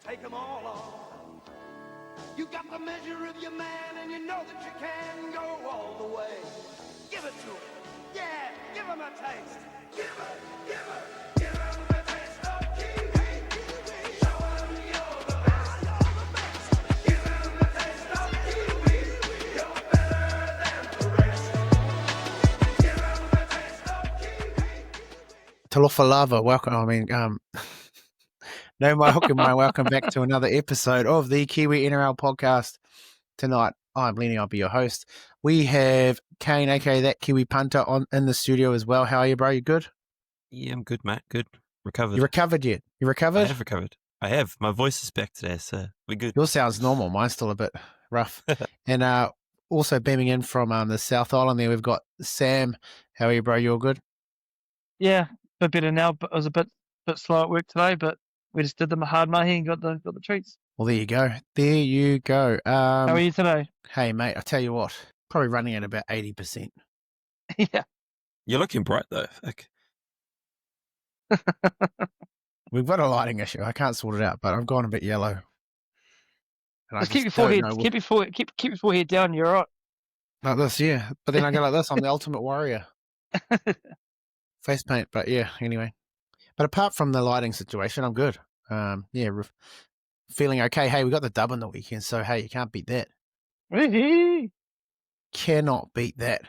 take them all on. You got the measure of your man, and you know that you can go all the way. Give it to him. Yeah, give him a taste. Give him a taste of Kiwi. Show him you're the best. Give him a taste of Kiwi. You're better than the rest. Give him a taste of Kiwi. Talofa lava, welcome. No, welcome back to another episode of the Kiwi NRL podcast. Tonight, I'm Lennie, I'll be your host. We have Kane, aka that Kiwi Punter, in the studio as well. How are you, bro? You good? Yeah, I'm good, Matt. Good. Recovered. You recovered yet? You recovered? I have recovered. I have. My voice is back today, so we're good. Yours sounds normal. Mine's still a bit rough. And also beaming in from the South Island there, we've got Sam. How are you, bro? You all good? Yeah, a bit better now, but I was a bit slow at work today, but we just did the hard mahi and got the treats. Well, there you go. There you go. How are you today? Hey, mate, I tell you what, probably running at about 80%. Yeah. You're looking bright, though. Like... We've got a lighting issue. I can't sort it out, but I've gone a bit yellow. Just keep your forehead down, you're all right. Like this, yeah. But then I go like this, I'm the ultimate warrior. Face paint, but yeah, anyway. But apart from the lighting situation, I'm good. Feeling okay. Hey, we got the dub on the weekend, so hey, you can't beat that. Cannot beat that.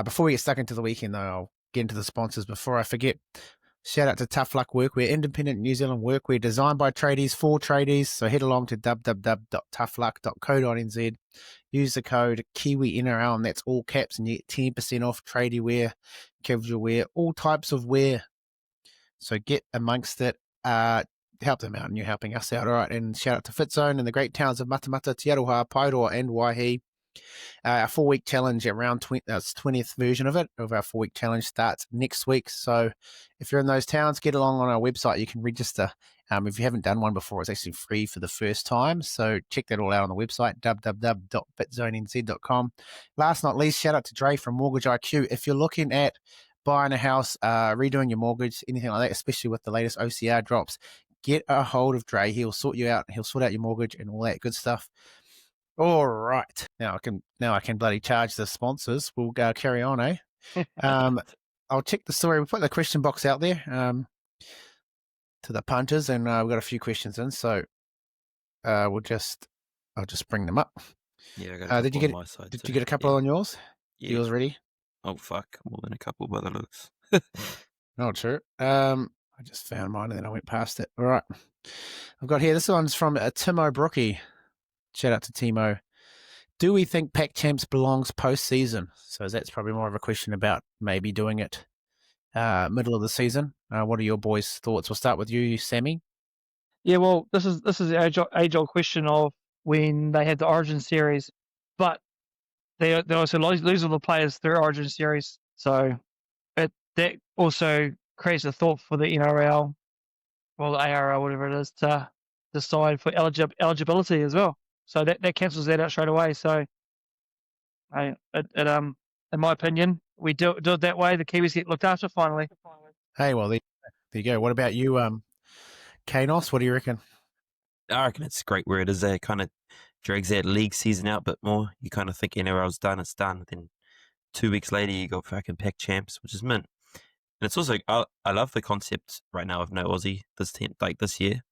Before we get stuck into the weekend, though, I'll get into the sponsors before I forget. Shout out to Tough Luck Workwear, independent New Zealand workwear designed by tradies for tradies. So head along to www.toughluck.co.nz. Use the code Kiwi NRL, and that's all caps, and you get 10% off tradie wear, casual wear, all types of wear. So get amongst it. Help them out, and you're helping us out. All right, and shout out to Fitzone in the great towns of Matamata, Te Aroha, Paeroa, and Waihi. Our 4-week challenge, around 20th version of our 4-week challenge starts next week. So if you're in those towns, get along on our website. You can register. If you haven't done one before, it's actually free for the first time. So check that all out on the website, www.fitzonenz.com. Last but not least, shout out to Dre from Mortgage IQ. If you're looking at buying a house, redoing your mortgage, anything like that, especially with the latest OCR drops, get a hold of Dre. He'll sort you out. He'll sort out your mortgage and all that good stuff. All right. Now I can bloody charge the sponsors. We'll carry on, eh? I'll check the story. We put the question box out there to the punters, and we've got a few questions in. So I'll just bring them up. Yeah, I got a couple on my side. Did you get a couple on yours? Yeah. Yours ready? Oh, fuck. More than a couple by the looks. Not true. I just found mine and then I went past it. All right. I've got here, this one's from Timo Brookie. Shout out to Timo. Do we think Pac Champs belongs postseason? So that's probably more of a question about maybe doing it middle of the season. What are your boys' thoughts? We'll start with you, Sammy. Yeah, well, this is the age-old question of when they had the Origin series, but they also lose all the players through Origin series. So that also creates a thought for the NRL, well, the ARL, whatever it is, to decide for eligibility as well. So that cancels that out straight away. So, in my opinion, we do it that way. The Kiwis get looked after finally. Hey, well, there you go. What about you, Kanos? What do you reckon? I reckon it's great where it is. It kind of drags that league season out a bit more. You kind of think NRL's done, it's done. Then 2 weeks later, you go fucking Pac Champs, which is mint. And it's also, I love the concept right now of no Aussie this year.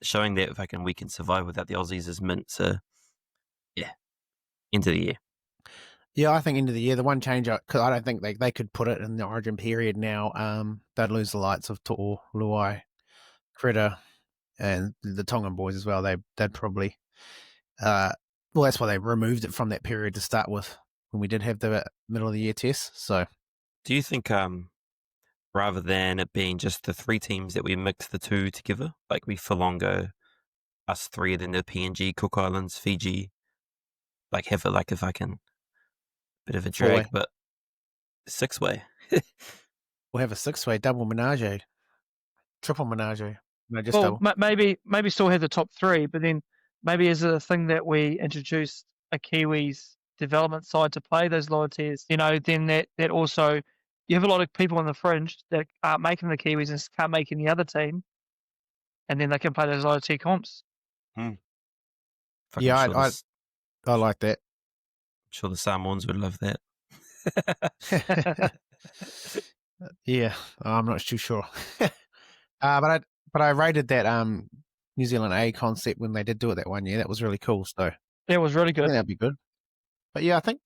Showing that fucking we can survive without the Aussies is mint. So, yeah, end of the year. Yeah, I think end of the year. The one change, because I don't think they could put it in the Origin period now. They'd lose the likes of To'o, Luai, Critter, and the Tongan boys as well. They'd probably, well, that's why they removed it from that period to start with when we did have the middle of the year test. So, do you think rather than it being just the 3 teams that we mix the 2 together, like we full on go us 3, then the PNG, Cook Islands, Fiji, like have it like if I can, bit of a drag, but 6-way. We'll have a 6-way, double menage, triple menage. No, just well, double. maybe still have the top 3, but then maybe as a thing that we introduced a Kiwis development side to play those lower tiers, then that also, you have a lot of people on the fringe that aren't making the Kiwis and can't make any other team, and then they can play those lower tier comps. Fucking Yeah, sure this, I like that. sure the Samoans would love that. Yeah, I'm not too sure. But I rated that New Zealand A concept when they did do it that one year. That was really cool. So It was really I think good. that'd be good. But yeah, I think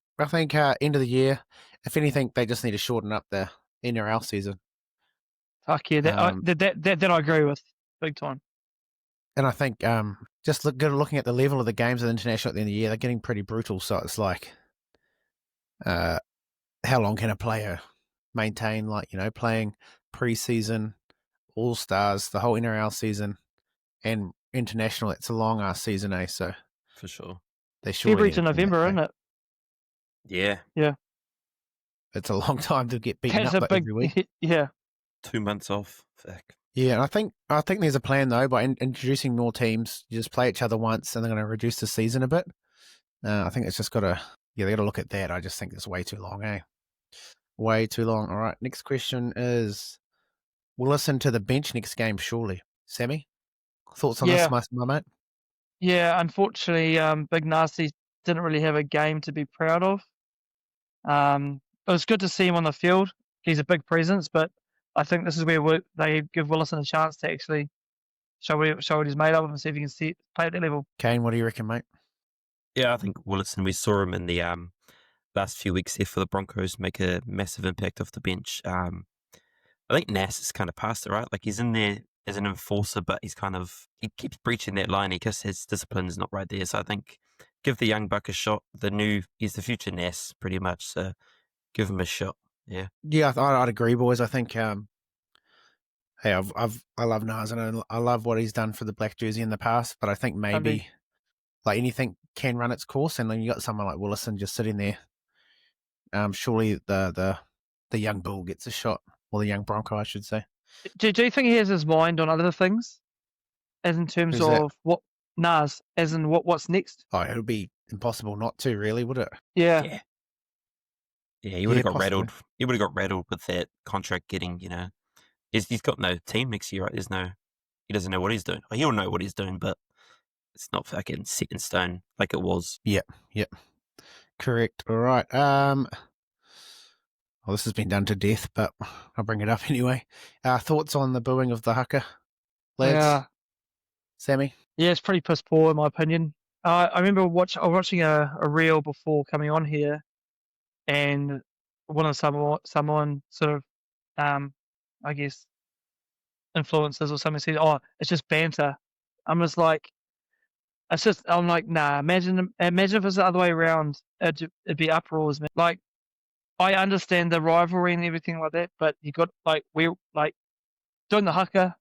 end of the year, if anything, they just need to shorten up the NRL season. Fuck yeah, that I agree with big time. And I think just looking at the level of the games at the international at the end of the year, they're getting pretty brutal. So it's like, how long can a player maintain? Like, playing preseason, All Stars, the whole NRL season, and international. It's a long ass season, eh? So For sure. they surely February need to to bring that November, back. isn't it? Yeah. It's a long time to get beaten That's up a big every week. yeah. 2 months off. Fuck. Yeah, and I think there's a plan though. By introducing more teams, you just play each other once, and they're going to reduce the season a bit. I think it's just got to they got to look at that. I just think it's way too long, eh? Way too long. All right, next question is: we'll listen to the bench next game, surely. Sammy, thoughts on Yeah. this, my mate? Yeah, unfortunately, Big Nasty didn't really have a game to be proud of. It was good to see him on the field. He's a big presence, but I think this is where they give Willison a chance to actually show what he's made of and see if he can play at that level. Kane, what do you reckon, mate? Yeah, I think Willison, we saw him in the last few weeks there for the Broncos make a massive impact off the bench. I think Nass is kind of past it, right? Like he's in there as an enforcer, but he keeps breaching that line. He just his discipline is not right there. So I think give the young buck a shot. He's the future Nass pretty much. So give him a shot. Yeah. Yeah, I'd agree, boys. I think hey, I love Nas and I love what he's done for the black jersey in the past, but I think maybe like anything can run its course, and then you got someone like Willison just sitting there. Surely the young bull gets a shot, or the young Bronco, I should say. Do you think he has his mind on other things, as in terms Who's that? of what Nas, as in what's next? Oh, it would be impossible not to, really, would it? Yeah. Yeah, he would have got possibly. rattled. He would have got rattled with that contract getting, he's got no team next year, right? He doesn't know what he's doing. Well, he'll know what he's doing, but it's not fucking set in stone like it was. Yep. Correct. All right. Well, this has been done to death, but I'll bring it up anyway. Thoughts on the booing of the haka, lads? Yeah. Sammy? Yeah, it's pretty piss poor in my opinion. I remember watching a reel before coming on here, and one of the Samoan sort of, I guess, influencers or something said, "Oh, it's just banter." I'm just like, I'm like, nah. Imagine if it's the other way around. It'd be uproars, man. Like, I understand the rivalry and everything like that, but you got we're doing the haka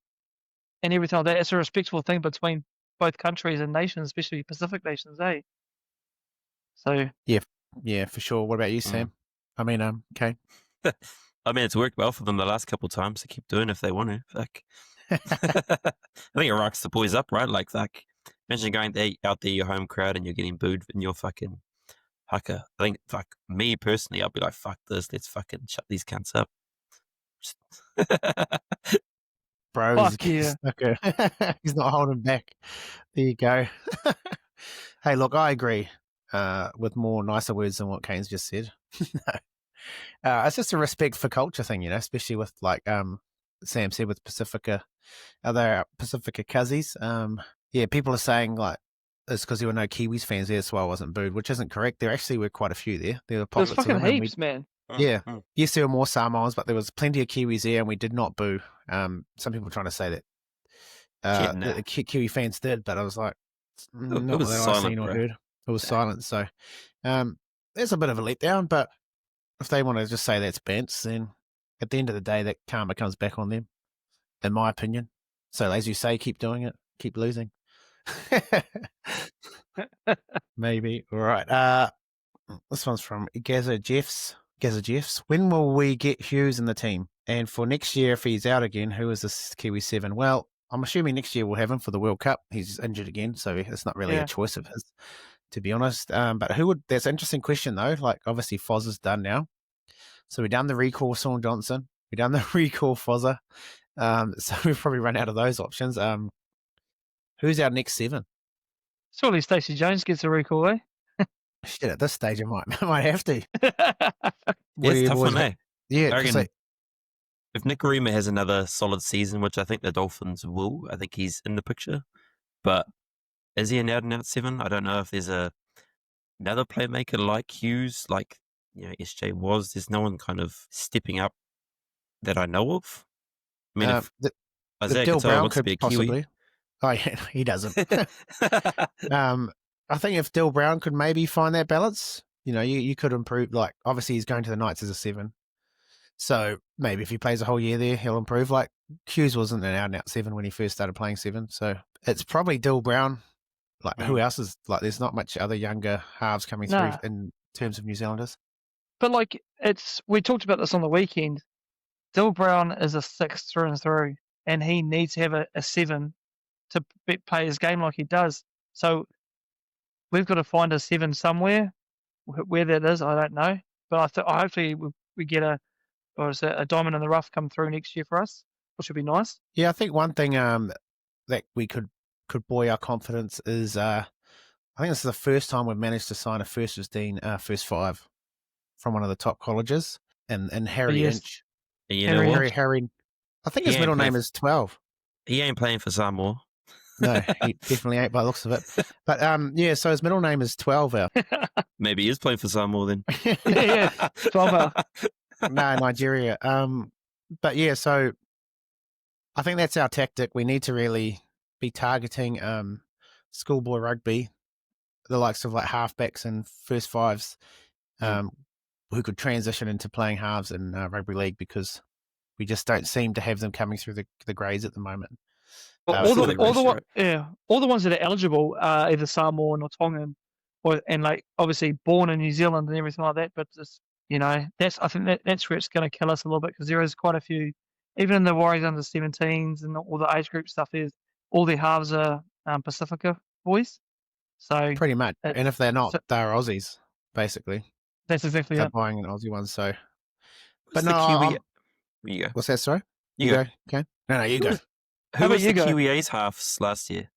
and everything like that. It's a respectful thing between both countries and nations, especially Pacific nations, eh? So Yeah, for sure. What about you, Sam? I mean, Kane? I mean, it's worked well for them the last couple of times. They keep doing it if they want to. Fuck. I think it rocks the boys up, right? Like, imagine going out there, your home crowd, and you're getting booed in your fucking haka. I think, me personally, I'll be like, fuck this. Let's fucking shut these cunts up. Bro, fuck yeah. He's not holding back. There you go. Hey, look, I agree with more nicer words than what Kane's just said. It's just a respect for culture thing, especially with Sam said with Pacifica, other Pacifica Cuzzies. Yeah, people are saying it's because there were no Kiwis fans there, that's why I wasn't booed, which isn't correct. There actually were quite a few there. There were There's pockets of fucking them, heaps, man. Yeah. Yes, there were more Samoans, but there was plenty of Kiwis there, and we did not boo. Some people were trying to say that that the Kiwi fans did, but I was like, not was that silent, I've seen or bro. heard. It was silent. So there's a bit of a letdown, but if they want to just say that's bants, then at the end of the day, that karma comes back on them, in my opinion. So as you say, keep doing it, keep losing. Maybe. All right. This one's from Gaza Jeffs. When will we get Hughes in the team? And for next year, if he's out again, who is this Kiwi 7? Well, I'm assuming next year we'll have him for the World Cup. He's injured again, so it's not really a choice of his, to be honest. But who would? That's an interesting question, though. Like, obviously, Foz is done now. So we've done the recall Sean Johnson. We've done the recall Fozzer. So we've probably run out of those options. Who's our next 7? Surely Stacey Jones gets a recall, eh? Shit, at this stage, I might have to. Yeah, What do it's you tough boys one, got? eh? Yeah, I because reckon if Nicarima has another solid season, which I think the Dolphins will, I think he's in the picture. But is he an out-and-out 7? I don't know if there's another playmaker like Hughes, like SJ was. There's no one kind of stepping up that I know of. I mean, if the Isaiah Dill Katoa Brown wants to could be a possibly. Oh yeah, he doesn't. Kiwi. I think if Dill Brown could maybe find that balance, you could improve. Like obviously he's going to the Knights as a 7, so maybe if he plays a whole year there, he'll improve. Like Hughes wasn't an out-and-out 7 when he first started playing 7, so it's probably Dill Brown. Like who else is like? There's not much other younger halves coming through Nah. in terms of New Zealanders. But like we talked about this on the weekend. Dill Brown is a 6 through and through, and he needs to have a 7 to play his game like he does. So we've got to find a 7 somewhere. Where that is, I don't know. But hopefully we get a diamond in the rough come through next year for us, which would be nice. Yeah, I think one thing that we could buoy our confidence is I think this is the first time we've managed to sign a first 15, first 5 from one of the top colleges, and Harry yes. Inch. And you know what? Harry. I think He his ain't middle playing name is 12. He ain't playing for Samoa. No, he definitely ain't by the looks of it. But yeah, so his middle name is 12 out. Maybe he is playing for Samoa then. Yeah, 12 out. No, Nigeria. But yeah, so I think that's our tactic. We need to really be targeting schoolboy rugby, the likes of like halfbacks and first 5s, who could transition into playing halves in rugby league, because we just don't seem to have them coming through the grades at the moment. All the ones that are eligible are either Samoan or Tongan, and like obviously born in New Zealand and everything like that. But just, I think that's where it's going to kill us a little bit, because there is quite a few, even in the Warriors under 17s and all the age group stuff. All their halves are Pacifica boys. So pretty much, and if they're not, they're Aussies basically. That's exactly they're it. buying an Aussie one. So, But no, Kiwi. You go. What's that? Sorry, You go. Okay, no, you go. Who was the Kiwi A's halves last year?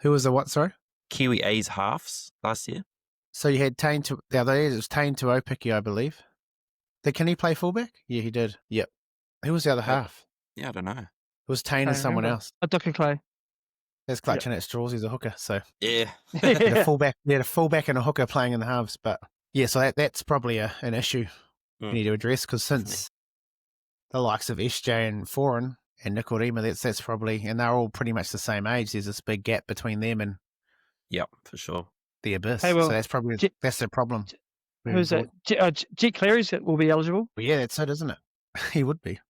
Who was the what? Sorry, Kiwi A's halves last year. So you had Tane to the other year. It was Tane to Opiki, I believe. Can he play fullback? Yeah, he did. Yep. Who was the other half? Yeah, I don't know. It was Tane and someone else. Aduka Clay. There's clutching at straws. He's a hooker, so yeah. a fullback. Yeah, a fullback and a hooker playing in the halves. But yeah, so that's probably an issue we need to address, because since the likes of SJ and Foreign and Nicarima, that's probably, and they're all pretty much the same age. There's this big gap between them and for sure the abyss. Hey, well, so that's probably that's the problem. Who's that? Jet Clary's will be eligible. Well, yeah, that's it, isn't it? He would be.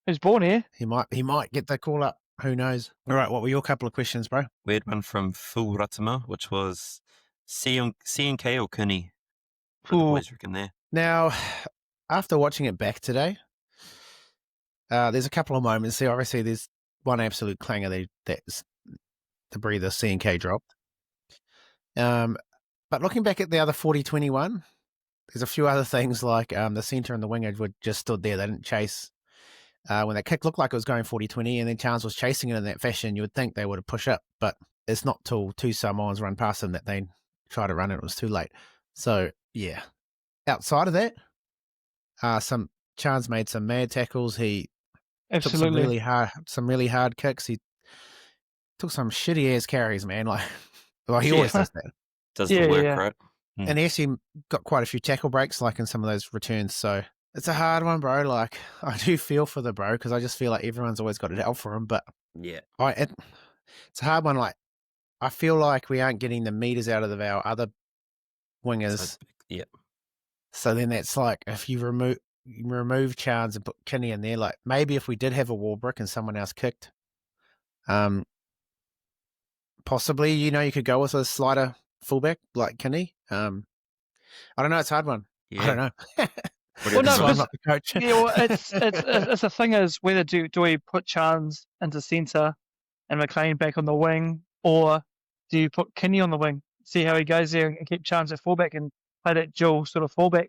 Who's born here? He might get the call up. Who knows? All right, what were your couple of questions, bro? We had one from Phil Ratama, which was C&K or Kuni? What do the boys reckon there? Now, after watching it back today, there's a couple of moments there. Obviously, there's one absolute clanger that's the breather C&K dropped. But looking back at the other 40-21, there's a few other things, like the centre and the winger were just stood there. They didn't chase. When that kick looked like it was going 40-20, and then Charles was chasing it in that fashion, you would think they would have pushed up, but it's not till 2 Samoans run past them that they try to run it. It was too late. So, yeah. Outside of that, Charles made some mad tackles. He took some really hard kicks. He took some shitty ass carries, man. He always does that. Does the work, right? And he actually got quite a few tackle breaks, like in some of those returns. So it's a hard one, bro. Like, I do feel for the bro, because I just feel like everyone's always got it out for him. But yeah, it's a hard one. Like, I feel like we aren't getting the meters out of our other wingers. So then that's like, if you remove Chance and put Kinney in there, like maybe if we did have a Warbrick and someone else kicked, possibly, you could go with a slider fullback like Kinney. I don't know. It's a hard one. I don't know. Well, no, I'm not the coach. Yeah, well, it's the thing is, whether do we put Chance into centre and McLean back on the wing, or do you put Kinney on the wing, see how he goes there, and keep Chance at fullback and play that dual sort of fullback?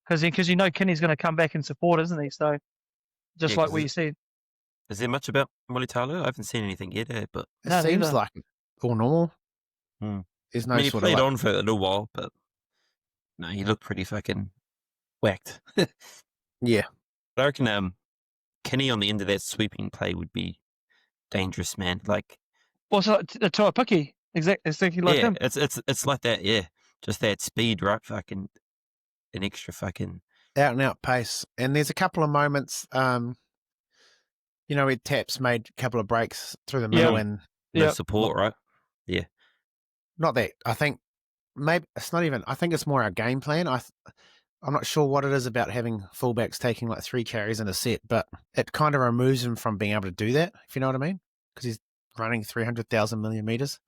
Because Kinney's going to come back and support, isn't he? So just like what you said. Is there much about Mulitalo? I haven't seen anything yet, but it seems like it. all normal. Hmm. There's no I mean, he sort played of on for a little while, but no, he looked pretty fucking whacked. yeah. But I reckon Kenny on the end of that sweeping play would be dangerous, man. Like, Also, the Tuapiki, exactly like yeah, him. it's like that, yeah. Just that speed, right? Fucking an extra fucking Out and out pace. And there's a couple of moments, where Taps made a couple of breaks through the middle and no Yep. support, right? Yeah. not that. I think maybe it's not even. I think it's more our game plan. I'm not sure what it is about having fullbacks taking like 3 carries in a set, but it kind of removes him from being able to do that, if you know what I mean? Because he's running 300,000 million meters.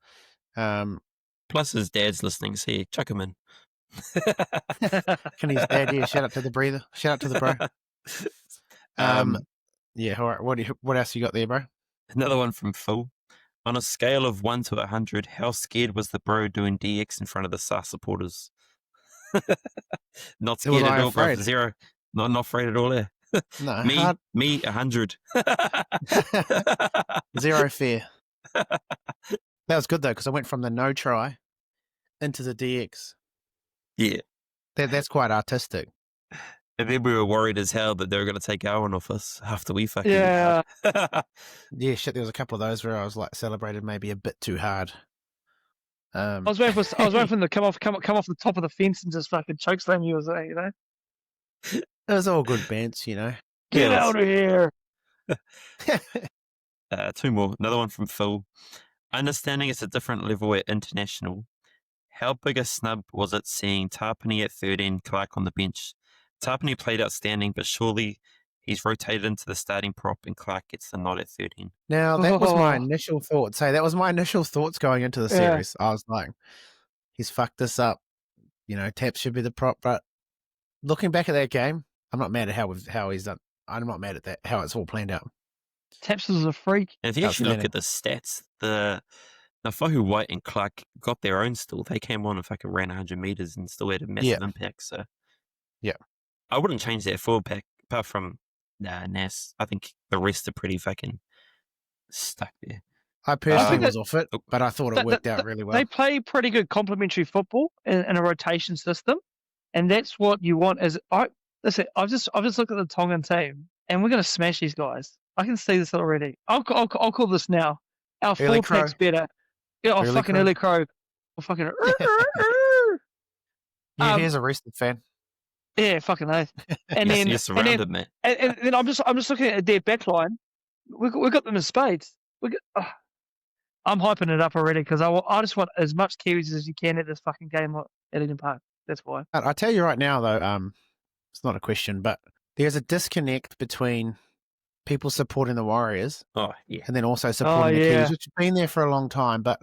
Plus his dad's listening, so yeah, chuck him in. Can his dad? Yeah, shout out to the breather. Shout out to the bro. Yeah. All right. What else you got there, bro? Another one from Phil. On a scale of 1 to 100, how scared was the bro doing DX in front of the SAS supporters? Not scared at all, bro. Afraid? 0. Not afraid at all there. No. Me, 100. 0 fear. That was good though, because I went from the no try into the DX. Yeah. That's quite artistic. And then we were worried as hell that they were going to take Owen off us after we fucking... Yeah. Yeah, shit. There was a couple of those where I was like celebrated maybe a bit too hard. I was waiting for them to come off the top of the fence and just fucking chokeslam you, It was all good bands, Get Yeah, out of here. 2 more. Another one from Phil. Understanding it's a different level at international. How big a snub was it seeing Tarpany at 13, Clark on the bench? Tarpany played outstanding, but surely he's rotated into the starting prop and Clark gets the nod at 13. Now, that was my initial thoughts. Hey, that was my initial thoughts going into the series. I was like, he's fucked this up. Tap should be the prop. But looking back at that game, I'm not mad at how he's done. I'm not mad at that, how it's all planned out. Taps was a freak. And if you actually look at the stats, the Fahu White and Clark got their own still. They came on and fucking ran 100 meters and still had a massive impact. So, yeah. I wouldn't change that forward pack apart from Nas. I think the rest are pretty fucking stuck there. I personally was off it, but I thought it worked out really well. They play pretty good complementary football in a rotation system, and that's what you want. Listen, I've just looked at the Tongan team, and we're going to smash these guys. I can see this already. I'll call this now. Our Early forward pack's better. Yeah, Early fucking crow. early crow. Or fucking. Yeah, here's a rested fan. Yeah, fucking oath. And Yes, then you're surrounded, mate. And then I'm just looking at their back line. We got them in spades. I'm hyping it up already because I just want as much Kiwis as you can at this fucking game at Eden Park. That's why. I tell you right now, though, it's not a question, but there's a disconnect between people supporting the Warriors Oh, yeah. and then also supporting the Kiwis, which has been there for a long time, but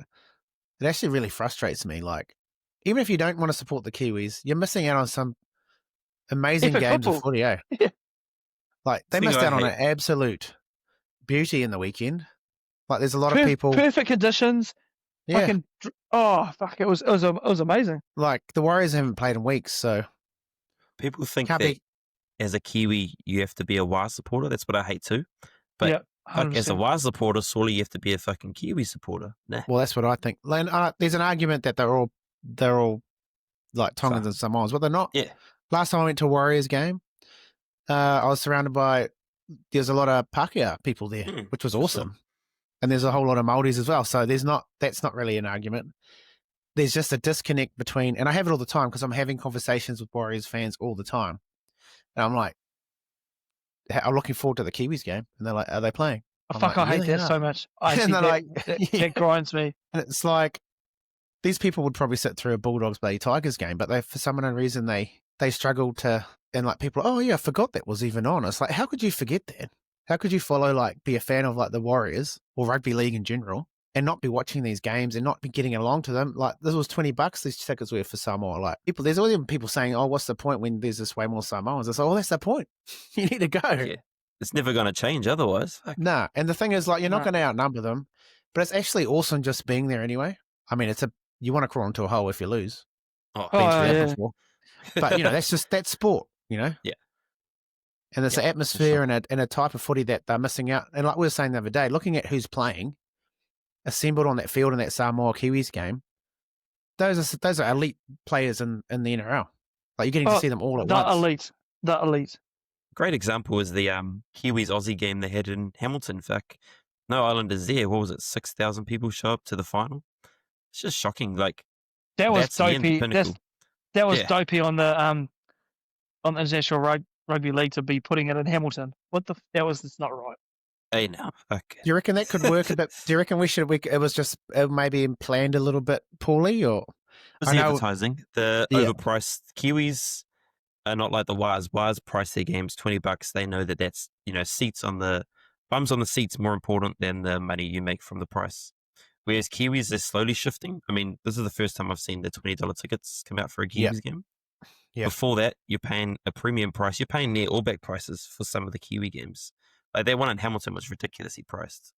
it actually really frustrates me. Like, even if you don't want to support the Kiwis, you're missing out on some amazing games of footy, eh? Yeah. Like, they missed out on an absolute beauty in the weekend. Like, there's a lot of people... Perfect conditions. Yeah. It was amazing. Like, the Warriors haven't played in weeks, so... People think that as a Kiwi, you have to be a WA supporter. That's what I hate too. But as a WA supporter, surely you have to be a fucking Kiwi supporter. Nah. Well, that's what I think. There's an argument that they're all like Tongans and Samoans, but they're not. Yeah. Last time I went to a Warriors game, I was surrounded by... There's a lot of Pākehā people there, which was awesome. Sure. And there's a whole lot of Māoris as well. So that's not really an argument. There's just a disconnect between... And I have it all the time because I'm having conversations with Warriors fans all the time. And I'm like, I'm looking forward to the Kiwis game. And they're like, are they playing? I hate that so much. That grinds me. And it's like, these people would probably sit through a Bulldogs Bay Tigers game, but for some unknown reason, they struggle to, and like people, oh yeah, I forgot that was even on. It's like, how could you forget that? How could you be a fan of like the Warriors or rugby league in general and not be watching these games and not be getting along to them? Like, this was $20 these tickets were for Samoa. Like, there's all even people saying, oh, what's the point when there's this way more Samoans? It's like, oh, that's the point. You need to go. Yeah. It's never going to change otherwise. Nah. And the thing is, like, you're not going to outnumber them, but it's actually awesome just being there anyway. I mean, you want to crawl into a hole if you lose. Yeah. But, that's sport, Yeah. And it's an atmosphere and a type of footy that they're missing out. And like we were saying the other day, looking at who's playing, assembled on that field in that Samoa Kiwis game, those are elite players in the NRL. Like, you're getting to see them all at once. The elite. Great example is the Kiwis Aussie game they had in Hamilton. In fact, no Islanders there. What was it? 6,000 people show up to the final. It's just shocking. Like, That was that's the end dopey. pinnacle. That was Yeah. dopey on the International Rugby League to be putting it in Hamilton. That was just not right. Hey, now. Okay. Do you reckon that could work a bit? Do you reckon it was just maybe planned a little bit poorly, or It was I know- advertising. The Yeah. overpriced Kiwis are not like the Wires. Wires price their games $20. They know that's seats on the bums on the seats more important than the money you make from the price. Whereas Kiwis are slowly shifting. I mean, this is the first time I've seen the $20 tickets come out for a Kiwis game. Yeah. Before that, you're paying a premium price. You're paying near all back prices for some of the Kiwi games. Like, that one in Hamilton was ridiculously priced.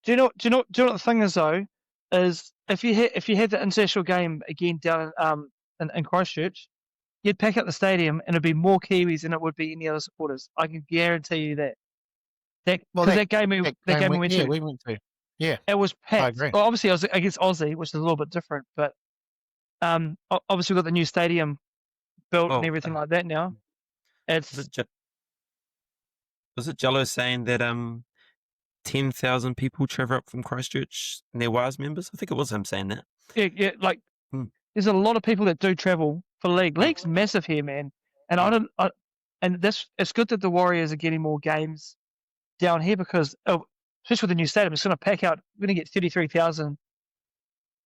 Do you know what the thing is though? Is if you had the international game again down in Christchurch, you'd pack up the stadium and it'd be more Kiwis than it would be any other supporters. I can guarantee you that. That game we went to, we went to. Yeah, it was packed. agree. Well, obviously, I was against Aussie, which is a little bit different, but obviously we've got the new stadium built and everything like that now. Was it Jello saying that 10,000 people travel up from Christchurch and they're Wires members? I think it was him saying that. Yeah, like there's a lot of people that do travel for league. League's massive here, man, and it's good that the Warriors are getting more games down here because especially with the new stadium, it's going to pack out. We're going to get 33,000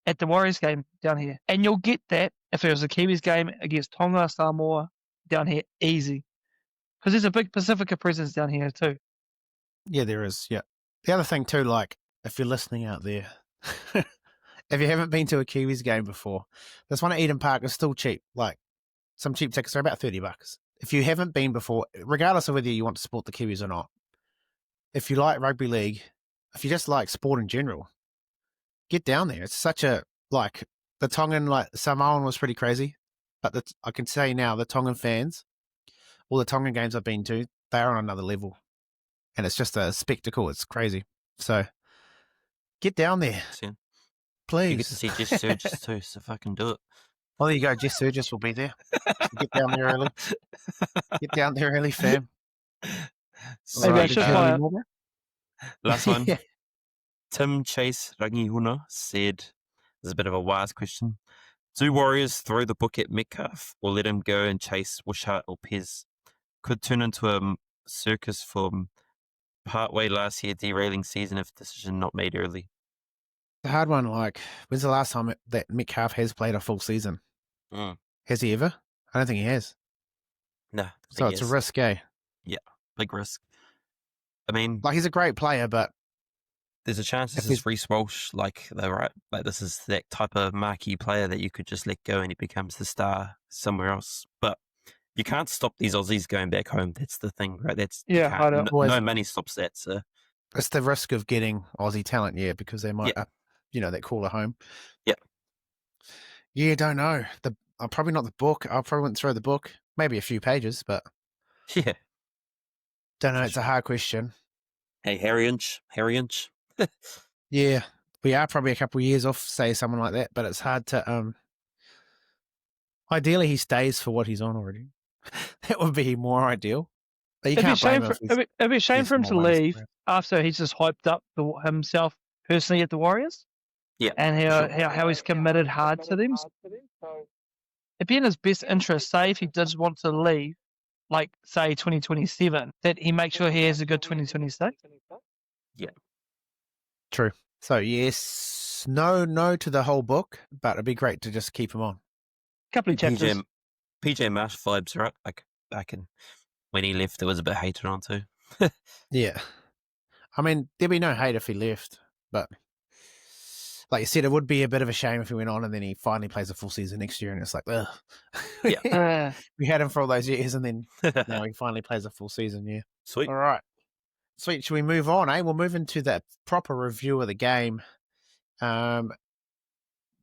at the Warriors game down here, and you'll get that if it was a Kiwis game against Tonga, Samoa down here easy, because there's a big Pacifica presence down here too. Yeah, there is. Yeah. The other thing too, like, if you're listening out there, if you haven't been to a Kiwis game before, this one at Eden Park is still cheap. Like, some cheap tickets are about $30. If you haven't been before, regardless of whether you want to support the Kiwis or not, if you like rugby league, if you just like sport in general, get down there. It's such a, like, the Tongan, like, Samoan was pretty crazy, but I can say now, the Tongan fans, all the Tongan games I've been to, they're on another level. And it's just a spectacle. It's crazy. So get down there, please. You get to see Jess Surgis too, so if I can do it. Well, there you go. Jess Surgis will be there. So get down there early. Get down there early, fam. Maybe I should fly. Last one. Yeah. Tim Chase Rangihuna said, this is a bit of a Wires question. Do Warriors throw the book at Metcalf or let him go and chase Wishart or Pez? Could turn into a circus from partway last year, derailing season if decision not made early. The hard one, like, when's the last time that Metcalf has played a full season? Has he ever? I don't think he has. No. So it's a risk, eh? Yeah, big risk. I mean, like, he's a great player, but there's a chance this is Reece Walsh, like, they're right. Like, this is that type of marquee player that you could just let go and he becomes the star somewhere else. But you can't stop these Aussies going back home. That's the thing, right? I know. No money stops that. So it's the risk of getting Aussie talent, because they might, that call at home. Yeah. Yeah, don't know. I'm probably not the book. I probably wouldn't throw the book. Maybe a few pages, but yeah. Don't know. It's a hard question. Hey, Harry Inch. Yeah, we are probably a couple of years off, say someone like that, but it's hard to. Ideally, he stays for what he's on already. That would be more ideal. But you can't blame him. It'd be a shame for him to leave after he's just hyped up himself personally at the Warriors. Yeah, and how he's committed hard to them. It'd be in his best interest, say if he does want to leave, like say 2027, that he makes sure he has a good 2026. Yeah. True. So yes, no to the whole book, but it'd be great to just keep him on. Couple of chapters. PJ Marsh vibes, right? Like back in when he left, there was a bit hated on too. Yeah. I mean, there'd be no hate if he left, but like you said, it would be a bit of a shame if he went on and then he finally plays a full season next year and it's like, ugh. Yeah. We had him for all those years and then now he finally plays a full season, yeah. Sweet. All right. Sweet. Should we move on, eh? We'll move into that proper review of the game. Now,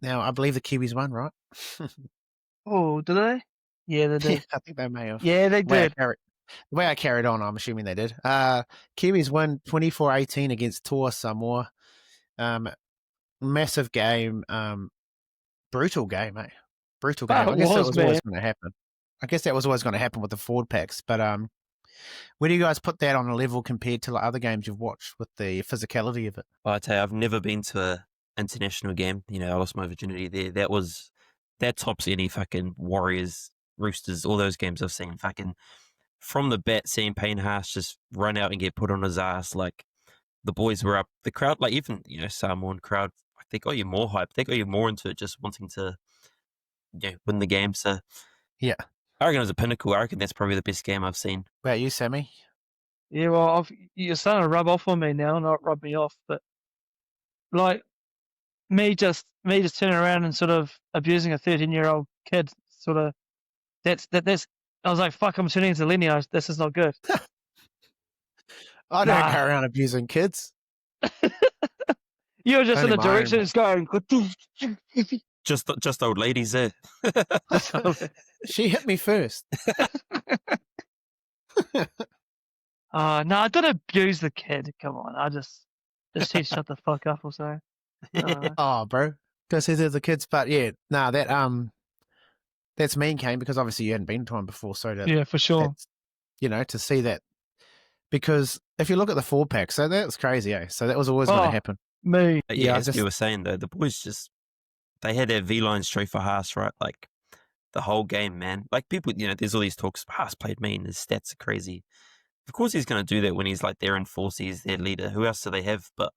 I believe the Kiwis won, right? Oh, did they? Yeah, they did. Yeah, I think they may have. Yeah, they did. The way I carried on, I'm assuming they did. Kiwis won 24-18 against Samoa. massive game, brutal game, eh? Brutal Oh, game. it I guess that was, was man. always going to happen. I guess that was always going to happen with the forward packs. But where do you guys put that on a level compared to like other games you've watched with the physicality of it? Well, I tell you, I've never been to a international game. You know, I lost my virginity there. That tops any fucking Warriors, Roosters, all those games I've seen. Fucking from the bat, seeing Payne Haas just run out and get put on his ass. Like the boys were up, the crowd, like even Samoan crowd, they got you more hype. They got you more into it, just wanting to win the game. So Yeah. I reckon it was a pinnacle. I reckon that's probably the best game I've seen. What about you, Sammy? Yeah, well, you're starting to rub off on me now, not rub me off, but like me just turning around and sort of abusing a 13-year-old kid, sort of that's. I was like, fuck, I'm turning into Lennie. This is not good. I don't Nah. go around abusing kids. You're just Only in the my own. direction it's going. Just old ladies there. She hit me first. No, I didn't abuse the kid. Come on, I just said shut the fuck up or so. Oh, bro. Go see the kids. But yeah, that's mean, Kane, because obviously you hadn't been to one before. So Yeah, for sure. to see that. Because if you look at the forward pack, so that's crazy, eh? So that was always going to happen. Me. But Yeah, yeah, as we were saying though, the boys they had their V-line straight for Haas, right? Like the whole game, man. Like people, there's all these talks. Haas played mean. His stats are crazy. Of course, he's going to do that when he's like there in force. He's their leader. Who else do they have? But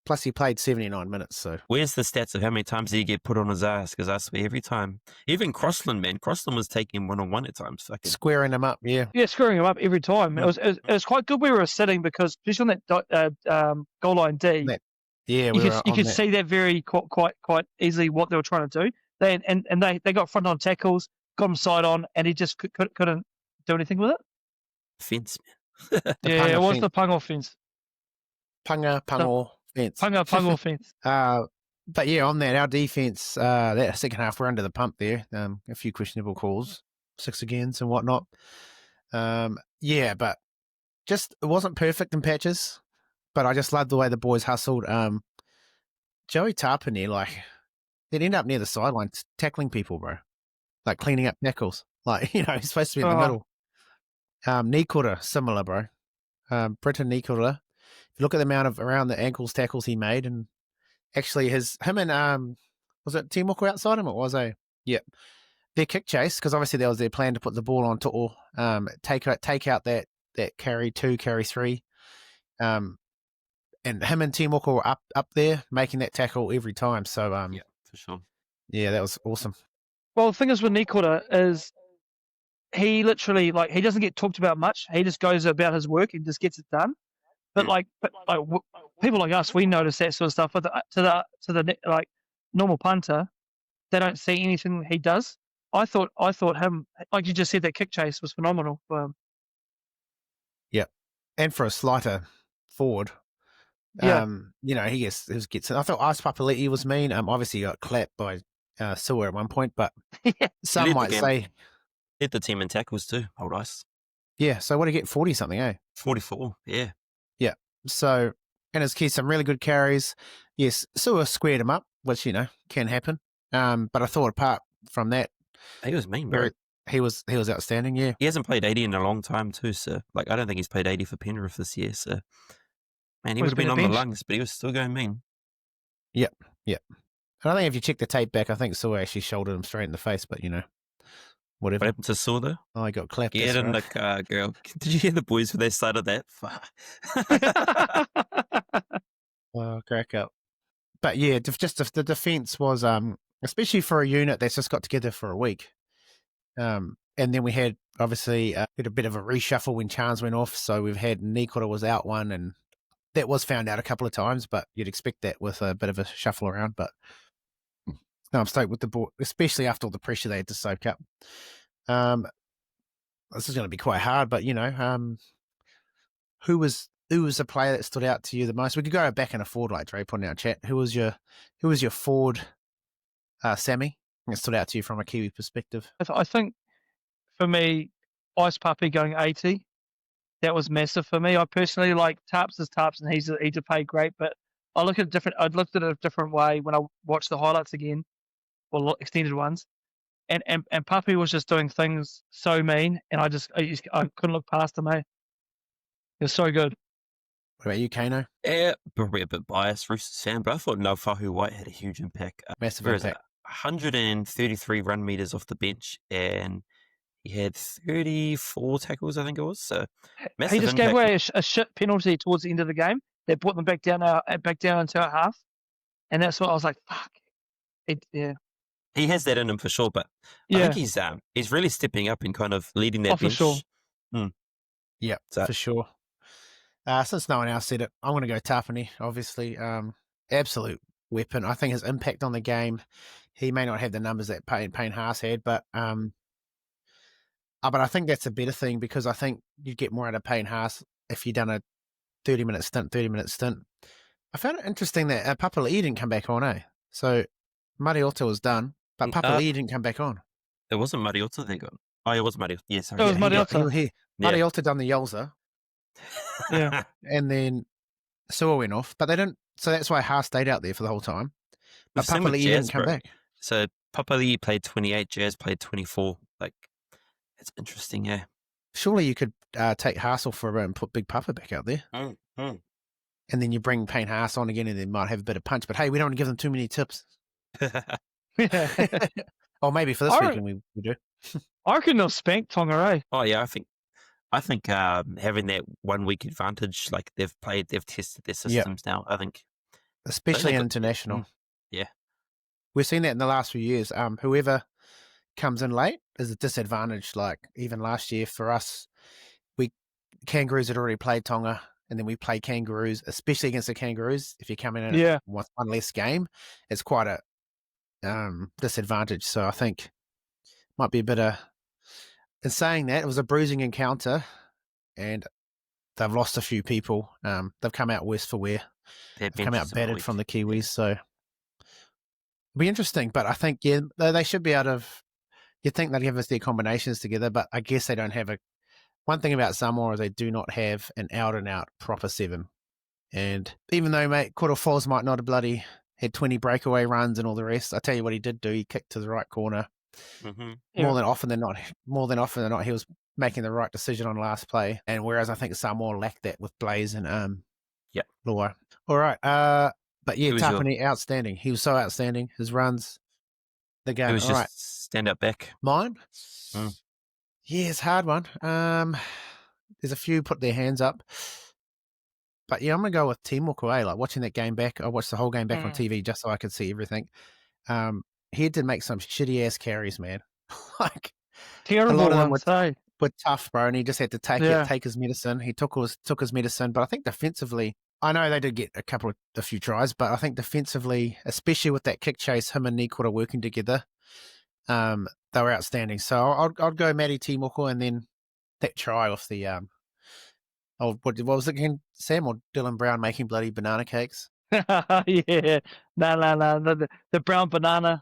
Plus, he played 79 minutes, so. where's the stats of how many times did he get put on his ass? Because I swear, every time, even Crossland, man, Crossland was taking him one-on-one at times. Fucking Squaring him up, yeah. Yeah, screwing him up every time. It was quite good where we were sitting because especially on that goal line D, Yeah, you could see that very quite easily what they were trying to do. They got front on tackles, got him side on, and he just couldn't do anything with it. fence, man. Yeah, it was fence. the Punga fence. Punga fence. Punga fence. But yeah, on that, our defense, that second half, we're under the pump there. A few questionable calls, 6 agains and whatnot. Yeah, but just it wasn't perfect in patches. But I just loved the way the boys hustled. Joey Tarpany, like, they'd end up near the sideline tackling people, bro. Like cleaning up tackles. Like, he's supposed to be in the middle. Nikora, similar, bro. Britton Nikora. If you look at the amount of around the ankles tackles he made, and actually him and was it Timoko outside him? It was yep. Their kick chase, because obviously that was their plan to put the ball on To'o, take out that carry 2, carry 3. And him and Timoko were up there making that tackle every time. So Yeah, for sure. Yeah, that was awesome. Well, the thing is with Nikora is he literally he doesn't get talked about much. He just goes about his work and just gets it done. But people like us, we notice that sort of stuff. But to the normal punter, they don't see anything he does. I thought him, like you just said, that kick chase was phenomenal for him. Yeah, and for a slighter forward, Yeah. he gets. I thought Ice Papali'i was mean. Obviously he got clapped by Sewer at one point, but some led the might game. say Hit the team in tackles too, old Ice. yeah. So what do you get? 40 something, eh? 44, yeah. Yeah. So and his key some really good carries. Yes, Sewer squared him up, which can happen. But I thought apart from that, He was mean, bro. he was outstanding. Yeah. He hasn't played 80 in a long time too, so I don't think he's played 80 for Penrith this year. So man, he Well, would have he's been on been the benched. lungs, but he was still going mean. Yep. And I think if you check the tape back, I think Sewer actually shouldered him straight in the face. But whatever. What happened to Saw though? Oh, he got clapped. Get that's in the right. car, girl. Did you hear the boys for their side of that? Oh, crack up. But yeah, just the defense was, especially for a unit that's just got together for a week. And then we had obviously did a bit of a reshuffle when Chance went off. So we've had Nikora was out one, and that was found out a couple of times. But you'd expect that with a bit of a shuffle around. But no, I'm stoked with the ball, especially after all the pressure they had to soak up. This is going to be quite hard, but who was the player that stood out to you the most? We could go back and a forward like Dre put in our chat. Who was your forward, Sammy? That stood out to you from a Kiwi perspective. I think for me, Ice Puppy going 80, that was massive for me. I personally like Tarps is Tarps, and he's a paid great, but I look at I'd looked at it a different way when I watched the highlights again, or extended ones, and Papi was just doing things so mean, and I couldn't look past him. He was so good. What about you, Kano? Yeah, probably a bit biased, Roosters fan, but I thought Naufahu White had a huge impact. Massive Where is impact. it? 133 run meters off the bench, and he had 34 tackles, I think it was. So massive He just impact. gave away a shit penalty towards the end of the game that brought them back down into our half, and that's what I was like, fuck. Yeah. He has that in him for sure, but I think he's really stepping up and kind of leading that for bench. sure. Yeah, So- for sure. Since no one else said it, I'm going to go Tapani, obviously. Absolute weapon. I think his impact on the game, he may not have the numbers that Payne Haas had, but I think that's a better thing because I think you'd get more out of Payne Haas if you'd done a 30-minute stint. I found it interesting that Papali'i didn't come back on, eh? So Mariota was done, but Papali'i didn't come back on. It wasn't Mariota they got. Oh, it was Mariota. Yes, It was Mariota. Mariota done the Yolza. Yeah. And then Sua went off, but they didn't. So that's why Haas stayed out there for the whole time. But Same with Papali'i Jazz, didn't come bro. back. So Papali'i played 28, Jazz played 24. Like, it's interesting, yeah. Surely you could take Haas off for a bit and put Big Papa back out there. Mm. And then you bring Payne Haas on again and they might have a bit of punch. But hey, we don't want to give them too many tips. Or maybe for this weekend we do. I reckon they'll spank Tonga, eh? Oh yeah, I think having that 1 week advantage, like they've tested their systems now. I think, especially international. Yeah, we've seen that in the last few years. Whoever comes in late is a disadvantage. Like even last year for us, Kangaroos had already played Tonga, and then we played Kangaroos, especially against the Kangaroos. If you come in at one less game, it's quite a disadvantage. So I think might be a bit of. In saying that, it was a bruising encounter, and they've lost a few people. They've come out worse for wear. They've come out battered from the Kiwis, so it'll be interesting. But I think they should be out of. You'd think they'd give us their combinations together, but I guess they don't have a. One thing about Samoa is they do not have an out-and-out proper 7. And even though, mate, Korofoz might not have bloody had 20 breakaway runs and all the rest, I tell you what he did do. He kicked to the right corner. Mm-hmm. More than often than not, he was making the right decision on last play. And whereas I think Samoa lacked that with Blaze and Laura. All right. But yeah, Tapani, outstanding. He was so outstanding. His runs, the game. It was all just right. stand up back. Mine? Yeah, it's a hard one. There's a few put their hands up. But yeah, I'm going to go with Timoko, like watching that game back. I watched the whole game back on TV just so I could see everything. He had to make some shitty-ass carries, man. Like terrible a lot of them ones, were tough, bro, and he just had to take his medicine. He took his medicine, but I think defensively, I know they did get a few tries, but I think defensively, especially with that kick chase, him and Nikora working together, they were outstanding. So I'd go Matty Timoko, and then that try off the what was it again, Sam or Dylan Brown making bloody banana cakes? Yeah, no, the brown banana.